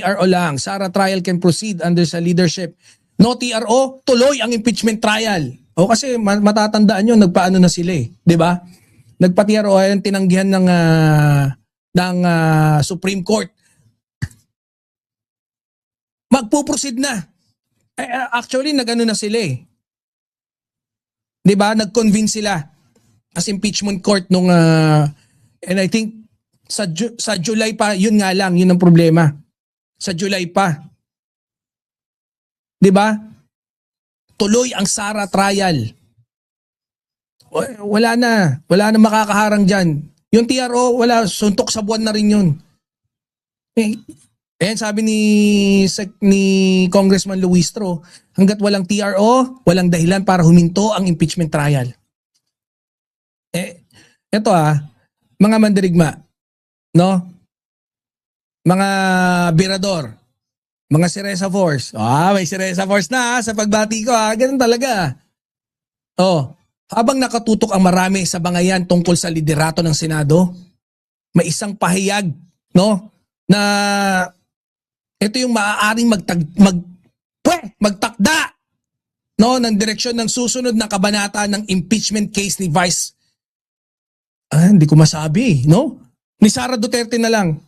TRO lang. Sara trial can proceed under sa leadership. No TRO, tuloy ang impeachment trial. O kasi matatandaan nyo, nagpaano na sila eh. Di ba? Nagpa-TRO ay tinanggihan ng Supreme Court. Magpuproceed na. Actually, nagano na sila eh. Di ba? Nag-convince sila as impeachment court nung and I think sa July pa, yun nga lang, yun ang problema. Sa July pa. 'Di ba? Tuloy ang Sara trial. Wala na makakaharang diyan. Yung TRO, wala, suntok sa buwan na rin yun. Sabi ni Congressman Luistro, hanggat walang TRO, walang dahilan para huminto ang impeachment trial. Eto mga mandirigma, no? Mga birador, mga Siresa Force. May Siresa Force na sa pagbati ko ganun talaga. Habang nakatutok ang marami sa bangayan tungkol sa liderato ng Senado, may isang pahayag, no, na ito yung maaaring magtakda, no, ng direksyon ng susunod na kabanata ng impeachment case ni Vice hindi ko masabi, no? Ni Sara Duterte na lang.